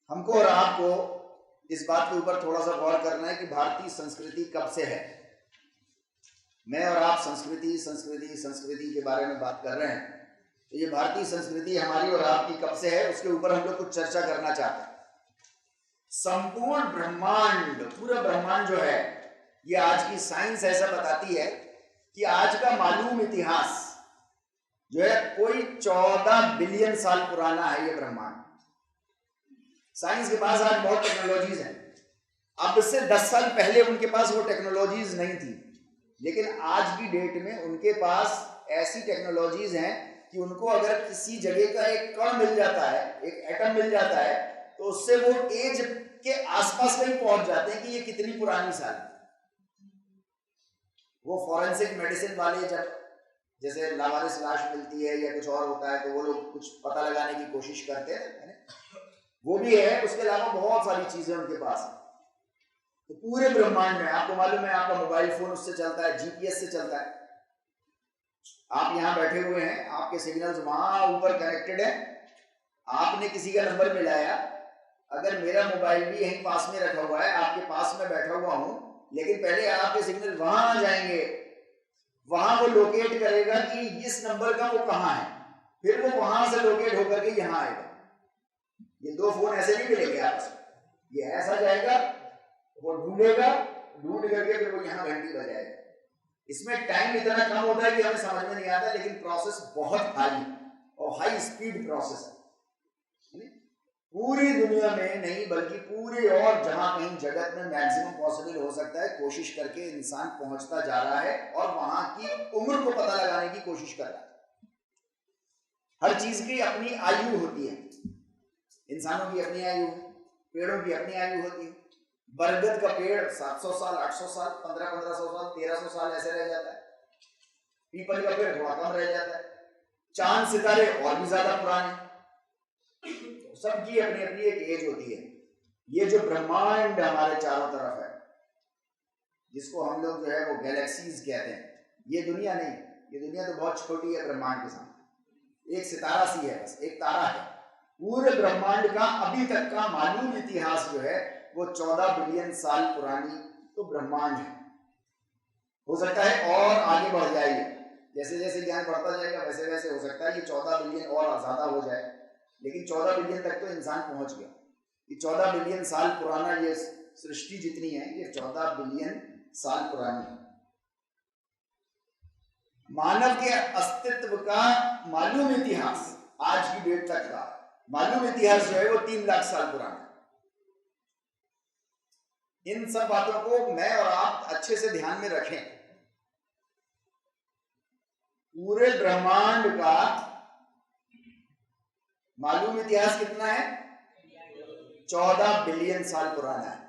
हमको और आपको इस बात के ऊपर थोड़ा सा गौर करना है कि भारतीय संस्कृति कब से है। मैं और आप संस्कृति संस्कृति संस्कृति के बारे में बात कर रहे हैं, तो ये भारतीय संस्कृति हमारी और आपकी कब से है, उसके ऊपर हम लोग कुछ चर्चा करना चाहते हैं। संपूर्ण ब्रह्मांड, पूरा ब्रह्मांड जो है, ये आज की साइंस ऐसा बताती है कि आज का मालूम इतिहास जो है कोई 14 बिलियन साल पुराना है। ये ब्रह्मांड, साइंस के पास आज बहुत टेक्नोलॉजीज हैं। अब से 10 साल पहले उनके पास वो टेक्नोलॉजीज नहीं थी, लेकिन आज की डेट में उनके पास ऐसी टेक्नोलॉजीज हैं कि उनको अगर किसी जगह का एक कण मिल जाता है, एक एटम मिल जाता है, तो उससे वो एज के आसपास कहीं पहुंच जाते हैं कि ये कितनी पुरानी साल। वो फॉरेंसिक मेडिसिन वाले जब जैसे लावारिस लाश मिलती है या कुछ और होता है, तो वो लोग कुछ पता लगाने की कोशिश करते हैं, वो भी है। उसके अलावा बहुत सारी चीजें उनके पास है। तो पूरे ब्रह्मांड में आपको मालूम है, आपका मोबाइल फोन उससे चलता है, जीपीएस से चलता है। आप यहां बैठे हुए हैं, आपके सिग्नल्स वहां ऊपर कनेक्टेड है, आपने किसी का नंबर मिलाया। अगर मेरा मोबाइल भी यहीं पास में रखा हुआ है, आपके पास में बैठा हुआ हूं, लेकिन पहले आपके सिग्नल वहां जाएंगे, वहां वो लोकेट करेगा कि इस नंबर का वो कहां है, फिर वो वहां से लोकेट होकर के यहां आएगा। ये दो फोन ऐसे नहीं मिलेंगे आपस में, ये ऐसा जाएगा, वो ढूंढेगा, ढूंढ करके फिर वो यहाँ घंटी बजाएगा। इसमें टाइम इतना कम होता है कि हमें समझ में नहीं आता, लेकिन प्रोसेस बहुत हाई और हाई स्पीड प्रोसेस है। पूरी दुनिया में नहीं बल्कि पूरे और जहां कहीं जगत में मैक्सिमम पॉसिबल हो सकता है, कोशिश करके इंसान पहुंचता जा रहा है और वहां की उम्र को पता लगाने की कोशिश कर रहा है। हर चीज की अपनी आयु होती है, इंसानों की अपनी आयु, पेड़ों की अपनी आयु होती है। बरगद का पेड़ 700 साल, 800 साल, 1500 साल, 1300 साल ऐसे रह जाता है। पीपल का पेड़ थोड़ा कम रह जाता है। चांद सितारे और भी ज्यादा पुराने, सबकी अपनी अपनी एक एज होती है। ये जो ब्रह्मांड हमारे चारों तरफ है, जिसको हम लोग जो है वो गैलेक्सीज कहते हैं, ये दुनिया नहीं, ये दुनिया तो बहुत छोटी है ब्रह्मांड के सामने, एक सितारा सी है, बस एक तारा है। पूरे ब्रह्मांड का अभी तक का मालूम इतिहास जो है वो 14 बिलियन साल पुरानी तो ब्रह्मांड है। हो सकता है और आगे बढ़ जाएगी, जैसे जैसे ज्ञान बढ़ता जाएगा वैसे वैसे हो सकता है ये 14 बिलियन और ज्यादा हो जाए, लेकिन 14 बिलियन तक तो इंसान पहुंच गया। ये 14 बिलियन साल पुराना, ये सृष्टि जितनी है ये 14 बिलियन साल पुरानी है। मानव के अस्तित्व का मालूम इतिहास, आज की डेट तक का मालूम इतिहास जो है वो 3 लाख साल पुराना है। इन सब बातों को मैं और आप अच्छे से ध्यान में रखें। पूरे ब्रह्मांड का मालूम इतिहास कितना है? 14 बिलियन साल पुराना है।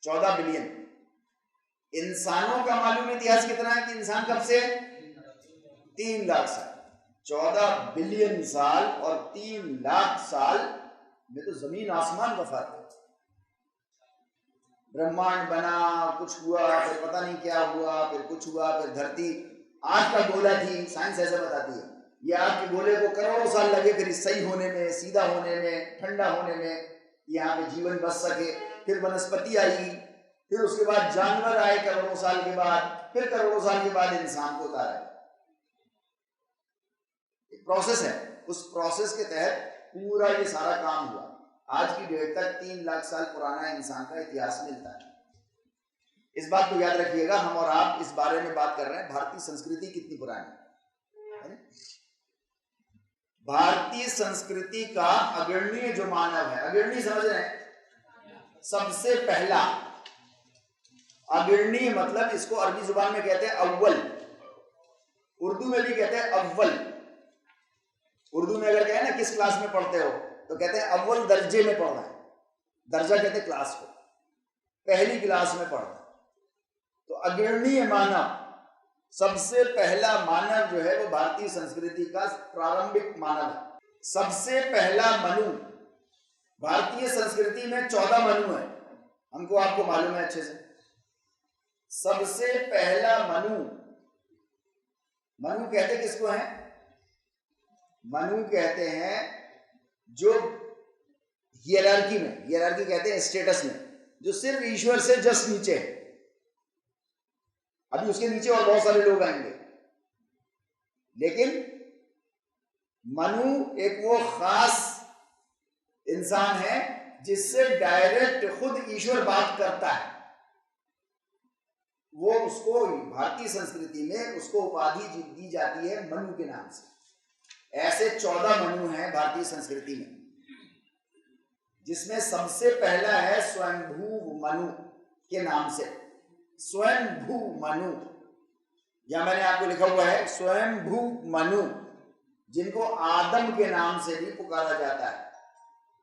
14 बिलियन। इंसानों का मालूम इतिहास कितना है कि इंसान कब से? 3 लाख साल। 14 बिलियन साल और 3 लाख साल में तो जमीन आसमान का फर्क है। ब्रह्मांड बना, कुछ हुआ, फिर पता नहीं क्या हुआ, फिर कुछ हुआ, फिर धरती आग का गोला थी, साइंस ऐसा बताती है। ये आग के गोले को करोड़ों साल लगे फिर सही होने में, सीधा होने में, ठंडा होने में, यहाँ पे जीवन बच सके। फिर वनस्पति आई, फिर उसके बाद जानवर आए करोड़ों साल के बाद, फिर करोड़ों साल के बाद इंसान को उतारा। एक प्रोसेस है, उस प्रोसेस के तहत पूरा ये सारा काम हुआ। आज की डेट तक 3 लाख साल पुराना इंसान का इतिहास मिलता है। इस बात को याद रखिएगा, हम और आप इस बारे में बात कर रहे हैं भारतीय संस्कृति कितनी पुरानी है। भारतीय संस्कृति का अग्रणी जो मानव है, अग्रणी समझ रहे हैं, सबसे पहला। अग्रणी मतलब इसको अरबी जुबान में कहते हैं अव्वल, उर्दू में भी कहते हैं अव्वल। उर्दू में अगर कहें ना किस क्लास में पढ़ते हो, तो कहते हैं अव्वल दर्जे में पढ़ रहे हैं। दर्जा कहते हैं क्लास को, पहली क्लास में पढ़ रहे हैं। तो अग्रणीय मानव, सबसे पहला मानव जो है वो भारतीय संस्कृति का प्रारंभिक मानव है। सबसे पहला मनु, भारतीय संस्कृति में 14 मनु है, हमको आपको मालूम है अच्छे से। सबसे पहला मनु, मनु कहते किसको है? मनु कहते हैं जो हियरार्की में, हियरार्की कहते हैं स्टेटस में, जो सिर्फ ईश्वर से जस्ट नीचे है। अभी उसके नीचे और बहुत सारे लोग आएंगे, लेकिन मनु एक वो खास इंसान है जिससे डायरेक्ट खुद ईश्वर बात करता है। वो उसको भारतीय संस्कृति में उसको उपाधि दी जाती है मनु के नाम से। ऐसे 14 मनु हैं भारतीय संस्कृति में, जिसमें सबसे पहला है स्वयंभू मनु के नाम से। स्वयंभू मनु, या मैंने आपको लिखा हुआ है स्वयंभू मनु, जिनको आदम के नाम से भी पुकारा जाता है,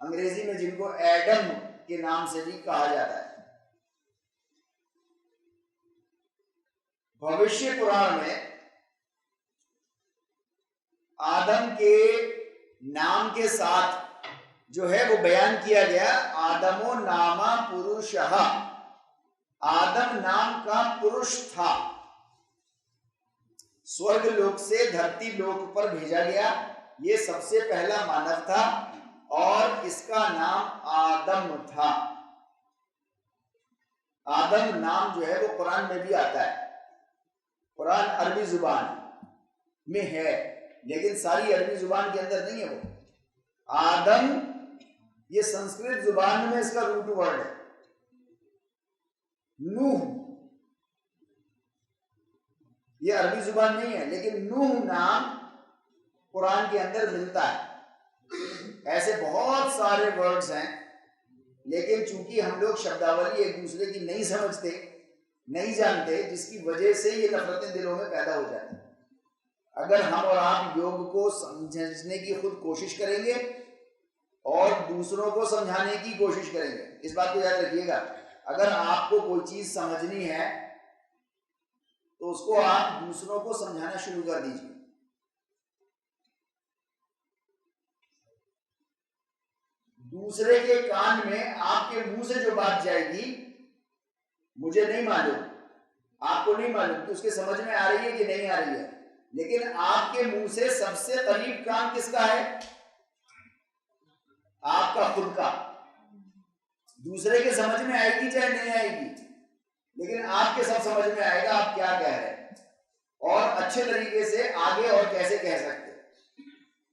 अंग्रेजी में जिनको एडम के नाम से भी कहा जाता है। भविष्य पुराण में आदम के नाम के साथ जो है वो बयान किया गया, आदमो नामा पुरुषः, आदम नाम का पुरुष था, स्वर्ग लोक से धरती लोक पर भेजा गया। ये सबसे पहला मानव था और इसका नाम आदम था। आदम नाम जो है वो कुरान में भी आता है। कुरान अरबी जुबान में है, लेकिन सारी अरबी जुबान के अंदर नहीं है वो। आदम ये संस्कृत जुबान में इसका रूट वर्ड है। नूह ये अरबी जुबान नहीं है, लेकिन नूह नाम कुरान के अंदर मिलता है। ऐसे बहुत सारे वर्ड्स हैं, लेकिन चूंकि हम लोग शब्दावली एक दूसरे की नहीं समझते, नहीं जानते, जिसकी वजह से ये नफरतें दिलों में पैदा हो जाती हैं। अगर हम और आप योग को समझने की खुद कोशिश करेंगे और दूसरों को समझाने की कोशिश करेंगे, इस बात को याद रखिएगा, अगर आपको कोई चीज समझनी है तो उसको आप दूसरों को समझाना शुरू कर दीजिए। दूसरे के कान में आपके मुंह से जो बात जाएगी, मुझे नहीं मालूम, आपको नहीं मालूम कि उसके समझ में आ रही है कि नहीं आ रही है, लेकिन आपके मुंह से सबसे करीब काम किसका है? आपका खुद का। दूसरे के समझ में आएगी चाहे नहीं आएगी, लेकिन आपके सब समझ में आएगा आप क्या कह रहे हैं और अच्छे तरीके से आगे और कैसे कह सकते हैं।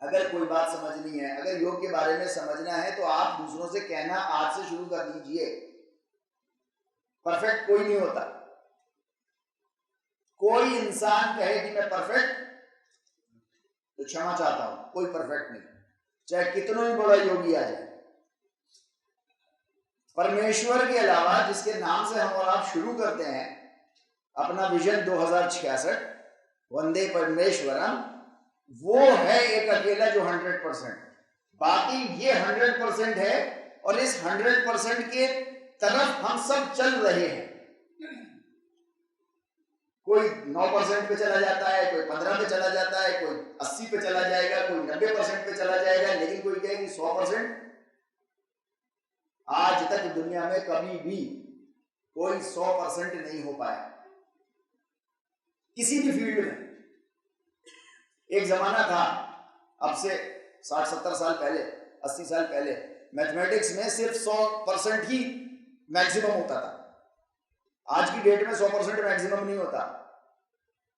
अगर कोई बात समझनी है, अगर योग के बारे में समझना है, तो आप दूसरों से कहना आज से शुरू कर दीजिए। परफेक्ट कोई नहीं होता। कोई इंसान कहे कि मैं परफेक्ट, तो क्षमा चाहता हूं, कोई परफेक्ट नहीं, चाहे कितना ही बड़ा योगी आ जाए। परमेश्वर के अलावा जिसके नाम से हम और आप शुरू करते हैं अपना विजन 2066 वंदे परमेश्वरम, वो है एक अकेला जो 100%, बाकी ये 100% है और इस 100% के तरफ हम सब चल रहे हैं। कोई 9% पे चला जाता है, कोई 15 पे चला जाता है, कोई 80 पे चला जाएगा, कोई 90% पे चला जाएगा, लेकिन कोई कहेगी 100%। आज तक दुनिया में कभी भी कोई 100% नहीं हो पाया किसी भी फील्ड में। एक जमाना था, अब से 60-70 साल पहले, 80 साल पहले, मैथमेटिक्स में सिर्फ 100% ही मैक्सिमम होता था। आज की डेट में 100% मैक्सिमम नहीं होता।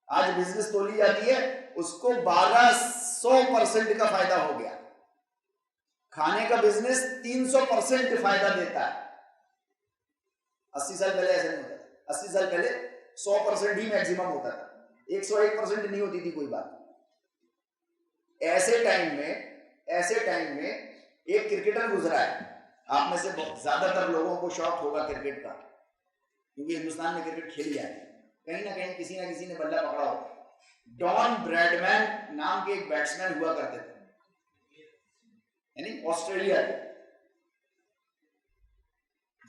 आज बिजनेस तोली जाती है, उसको 1200% का फायदा हो गया। खाने का बिजनेस 300% फायदा देता है। 80 साल पहले ऐसा नहीं होता था। 80 साल पहले 100% ही मैक्सिमम होता था, 101% नहीं होती थी कोई बात। ऐसे टाइम में एक क्रिकेटर गुजरा है। आप में से ज्यादातर लोगों को शौक होगा क्रिकेट का, क्योंकि हिंदुस्तान में क्रिकेट खेली जाती है, कहीं ना कहीं किसी ना किसी ने बल्ला पकड़ा होगा। डॉन ब्रैडमैन नाम के एक बैट्समैन हुआ करते थे, यानी ऑस्ट्रेलिया के।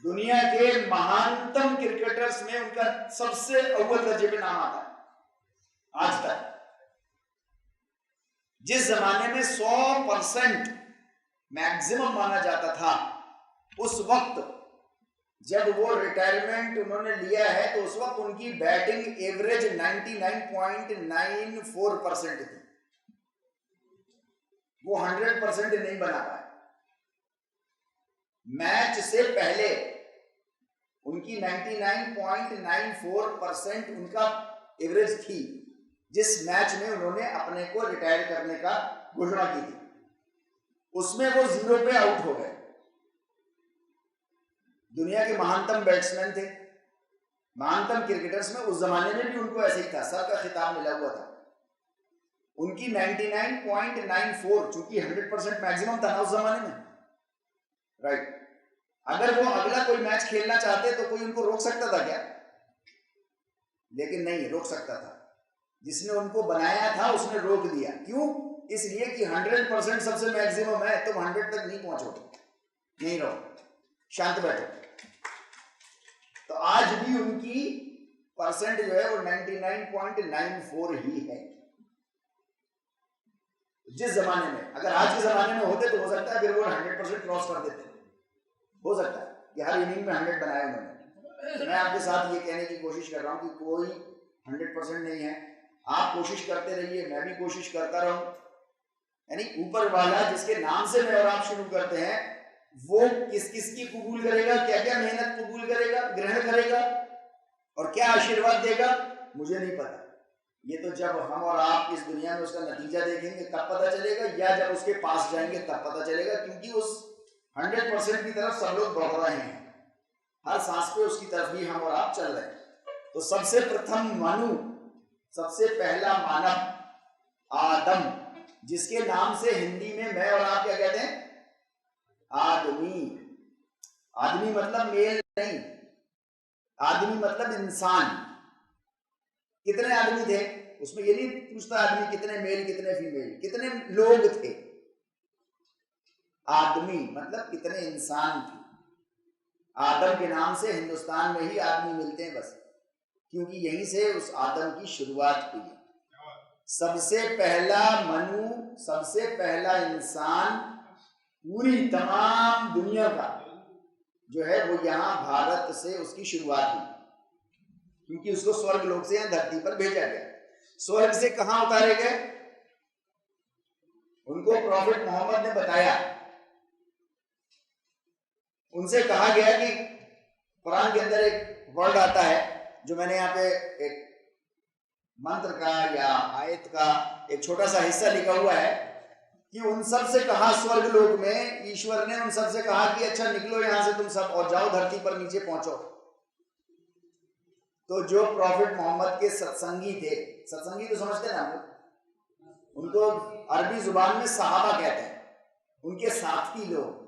दुनिया के महानतम क्रिकेटर्स में उनका सबसे अव्वल दर्जे पे नाम आता है आज तक। जिस जमाने में 100% मैक्सिमम माना जाता था, उस वक्त जब वो रिटायरमेंट उन्होंने लिया है, तो उस वक्त उनकी बैटिंग एवरेज 99.94% थी। वो 100% नहीं बना पाए। मैच से पहले उनकी 99.94% उनका एवरेज थी, जिस मैच में उन्होंने अपने को रिटायर करने का घोषणा की थी, उसमें वो 0 पे आउट हो गए। दुनिया के महानतम बैट्समैन थे, महानतम क्रिकेटर्स में उस जमाने में भी उनको ऐसे ही था, सर का खिताब मिला हुआ था। उनकी 99.94 चूंकि 100% मैक्सिमम था ना उस जमाने में, राइट। अगर वो अगला कोई मैच खेलना चाहते तो कोई उनको रोक सकता था क्या? लेकिन नहीं रोक सकता था। जिसने उनको बनाया था उसने रोक दिया। क्यों? इसलिए कि 100% सबसे मैक्सिमम है, तुम 100 तक नहीं पहुंचोगे, नहीं रहो, शांत बैठो। तो आज भी उनकी परसेंट जो है वो 99.94 ही है। जिस जमाने में, अगर आज के जमाने में होते तो हो सकता है फिर वो 100% क्रॉस कर देते, हो सकता है कि हर इनिंग में 100 बनाए उन्होंने। मैं आपके साथ ये कहने की कोशिश कर रहा हूं कि कोई 100% नहीं है। आप कोशिश करते रहिए, मैं भी कोशिश करता रहूं। यानी ऊपर वाला जिसके नाम से मैं और आप शुरू करते हैं, वो किस किस की कबूल करेगा, क्या क्या मेहनत कबूल करेगा, ग्रहण करेगा और क्या आशीर्वाद देगा, मुझे नहीं पता। ये तो जब हम और आप इस दुनिया में उसका नतीजा देखेंगे तब पता चलेगा, या जब उसके पास जाएंगे तब पता चलेगा। क्योंकि उस 100% की तरफ सब लोग दौड़ रहे हैं, हर सांस पे उसकी तरफ ही हम और आप चल रहे हैं। तो सबसे प्रथम मनु, सबसे पहला मानव आदम, जिसके नाम से हिंदी में मैं और आप क्या कहते हैं? आदमी। आदमी मतलब मेल नहीं, आदमी मतलब इंसान। कितने आदमी थे उसमें ये नहीं पूछता आदमी कितने मेल कितने फीमेल, कितने लोग थे। आदमी मतलब कितने इंसान थे। आदम के नाम से हिंदुस्तान में ही आदमी मिलते हैं बस, क्योंकि यहीं से उस आदम की शुरुआत हुई है। सबसे पहला मनु, सबसे पहला इंसान पूरी तमाम दुनिया का जो है वो यहाँ भारत से उसकी शुरुआत हुई, क्योंकि उसको स्वर्ग लोक से यहाँ धरती पर भेजा गया। स्वर्ग से कहाँ उतारे गए? उनको प्रॉफिट मोहम्मद ने बताया। उनसे कहा गया कि कुरान के अंदर एक वर्ड आता है जो मैंने यहाँ पे एक मंत्र का या आयत का एक छोटा सा हिस्सा लिखा हुआ है कि उन सब से कहा स्वर्ग लोक में, ईश्वर ने उन सब से कहा कि अच्छा निकलो यहां से तुम सब और जाओ धरती पर नीचे पहुंचो। तो जो प्रॉफिट मोहम्मद के सत्संगी थे, सत्संगी तो समझते ना हम लोग, उनको अरबी जुबान में सहाबा कहते हैं, उनके साथी लोग।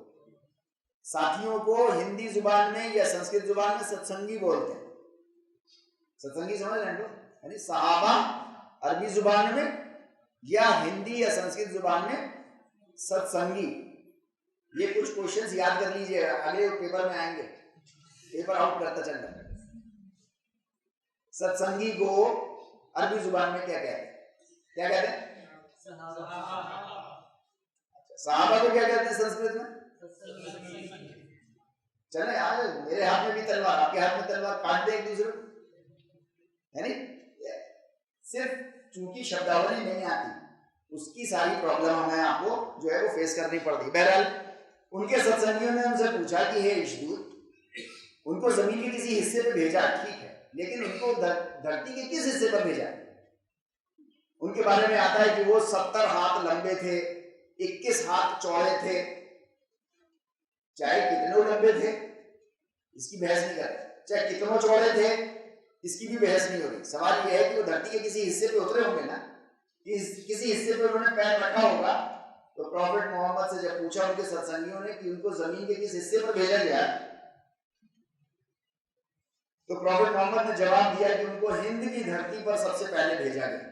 साथियों को हिंदी जुबान में या संस्कृत जुबान में सत्संगी बोलते हैं। सत्संगी समझ रहे हैं लोग, यानी सहाबा अरबी जुबान में या हिंदी या संस्कृत जुबान में सत्संगी। ये कुछ क्वेश्चंस याद कर लीजिएगा, अगले पेपर में आएंगे, पेपर आउट करता चल रहा है। सत्संगी को अरबी जुबान में क्या कहते हैं? क्या कहते हैं? सहाबा को क्या कहते हैं संस्कृत में? चले आज मेरे हाथ में भी तलवार, आपके हाथ में तलवार, काट दे एक दूसरे को। यानी सिर्फ चूंकि शब्दावली नहीं आती, उसकी सारी प्रॉब्लम हमें आपको जो है वो फेस करनी पड़ती। बहरहाल उनके सत्संगियों ने उनसे पूछा कि हे इश्दूत, उनको जमीन के किसी हिस्से पे भेजा, ठीक है, लेकिन उनको धरती के किस हिस्से पर भेजा? उनके बारे में आता है कि वो 70 हाथ लंबे थे, 21 हाथ चौड़े थे। चाहे कितने लंबे थे इसकी बहस नहीं कर रहे, चाहे कितनों चौड़े थे इसकी भी बहस नहीं हो रही। सवाल यह है कि वो धरती के किसी हिस्से पे उतरे होंगे ना, किसी हिस्से पे उन्होंने पैर रखा होगा। तो प्रॉफिट मोहम्मद से जब पूछा उनके सत्संगियों ने कि उनको जमीन के किस हिस्से पर भेजा गया, तो प्रॉफिट मोहम्मद ने जवाब दिया कि उनको हिंद की धरती पर सबसे पहले भेजा गया।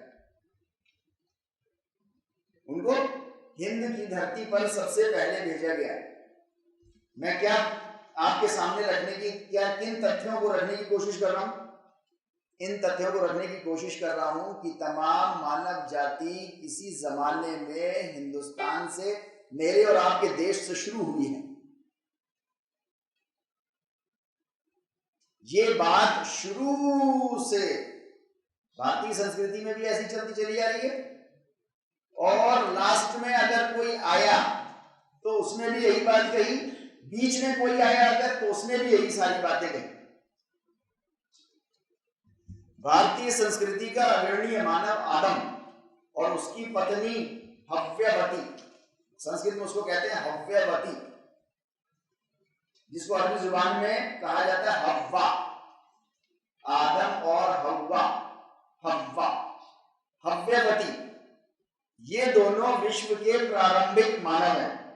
उनको हिंद की धरती पर सबसे पहले भेजा गया। मैं क्या आपके सामने रखने की, क्या किन तथ्यों को रखने की कोशिश कर रहा हूं? इन तथ्यों को रखने की कोशिश कर रहा हूं कि तमाम मानव जाति किसी जमाने में हिंदुस्तान से, मेरे और आपके देश से शुरू हुई है। ये बात शुरू से भारतीय संस्कृति में भी ऐसी चलती चली आ रही है, और लास्ट में अगर कोई आया तो उसने भी यही बात कही, बीच में कोई आया अगर तो उसने भी यही सारी बातें कही। भारतीय संस्कृति का अग्रणीय मानव आदम और उसकी पत्नी हव्यवती, संस्कृत में उसको कहते हैं हव्यवती, जिसको अरबी जुबान में कहा जाता है हव्वा। आदम और हव्वा, हव्वा, हव्यवती, ये दोनों विश्व के प्रारंभिक मानव हैं।